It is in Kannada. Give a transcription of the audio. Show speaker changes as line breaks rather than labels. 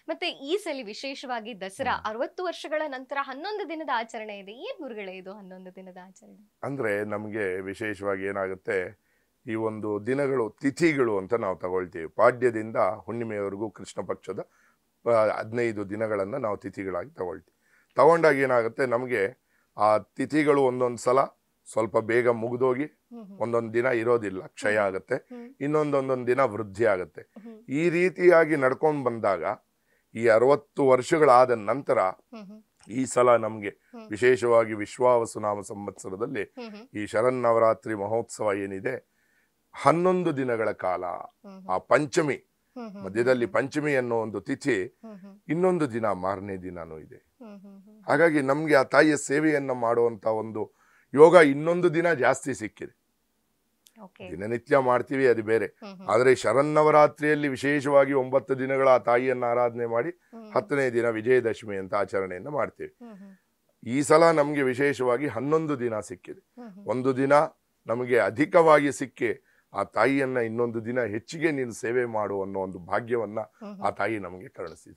ಮತ್ತೆ ಈ ಸಲ ವಿಶೇಷವಾಗಿ ದಸರಾ
ಹ್ಮ್.
60 ವರ್ಷಗಳ ನಂತರ 11 ದಿನದ ಆಚರಣೆ ಇದೆ. ಏನ್ ಗುರುಗಳೇ ಇದು 11 ದಿನದ ಆಚರಣೆ?
ಅಂದ್ರೆ ನಮಗೆ ವಿಶೇಷವಾಗಿ ಏನಾಗುತ್ತೆ, ಈ ಒಂದು ದಿನಗಳು ತಿಥಿಗಳು ಅಂತ ನಾವು ತಗೊಳ್ತೀವಿ. ಪಾಡ್ಯದಿಂದ ಹುಣ್ಣಿಮೆಯವರೆಗೂ ಕೃಷ್ಣ ಪಕ್ಷದ 15 ದಿನಗಳನ್ನು ನಾವು ತಿಥಿಗಳಾಗಿ ತಗೊಳ್ತೀವಿ. ತಗೊಂಡಾಗ ಏನಾಗುತ್ತೆ, ನಮಗೆ ಆ ತಿಥಿಗಳು ಒಂದೊಂದು ಸಲ ಸ್ವಲ್ಪ ಬೇಗ ಮುಗಿದೋಗಿ ಒಂದೊಂದು ದಿನ ಇರೋದಿಲ್ಲ, ಕ್ಷಯ ಆಗುತ್ತೆ. ಒಂದೊಂದು ದಿನ ವೃದ್ಧಿ ಆಗುತ್ತೆ. ಈ ರೀತಿಯಾಗಿ ನಡ್ಕೊಂಡು ಬಂದಾಗ ಈ 60 ವರ್ಷಗಳಾದ ನಂತರ ಈ ಸಲ ನಮಗೆ ವಿಶೇಷವಾಗಿ ವಿಶ್ವಾವಸುನಾಮ ಸಂವತ್ಸರದಲ್ಲಿ ಈ ಶರನ್ನವರಾತ್ರಿ ಮಹೋತ್ಸವ ಏನಿದೆ, 11 ದಿನಗಳ ಕಾಲ, ಆ ಪಂಚಮಿ ಮಧ್ಯದಲ್ಲಿ ಪಂಚಮಿ ಅನ್ನೋ ಒಂದು ತಿಥಿ, ಇನ್ನೊಂದು ದಿನ ಮಾರನೇ ದಿನಾನೂ ಇದೆ. ಹಾಗಾಗಿ ನಮ್ಗೆ ಆ ತಾಯಿಯ ಸೇವೆಯನ್ನ ಮಾಡುವಂತ ಒಂದು ಯೋಗ ಇನ್ನೊಂದು ದಿನ ಜಾಸ್ತಿ ಸಿಕ್ಕಿದೆ. ದಿನನಿತ್ಯ ಮಾಡ್ತೀವಿ, ಅದು ಬೇರೆ. ಆದರೆ ಶರನ್ನವರಾತ್ರಿಯಲ್ಲಿ ವಿಶೇಷವಾಗಿ 9 ದಿನಗಳ ಆ ತಾಯಿಯನ್ನ ಆರಾಧನೆ ಮಾಡಿ 10ನೇ ದಿನ ವಿಜಯದಶಮಿ ಅಂತ ಆಚರಣೆಯನ್ನ ಮಾಡ್ತೀವಿ. ಈ ಸಲ ನಮ್ಗೆ ವಿಶೇಷವಾಗಿ 11 ದಿನ ಸಿಕ್ಕಿದೆ. ಒಂದು ದಿನ ನಮಗೆ ಅಧಿಕವಾಗಿ ಸಿಕ್ಕಿ ಆ ತಾಯಿಯನ್ನ ಇನ್ನೊಂದು ದಿನ ಹೆಚ್ಚಿಗೆ ನೀನು ಸೇವೆ ಮಾಡು ಅನ್ನೋ ಒಂದು ಭಾಗ್ಯವನ್ನ ಆ ತಾಯಿ ನಮಗೆ ಕರುಣಿಸಿದೆ.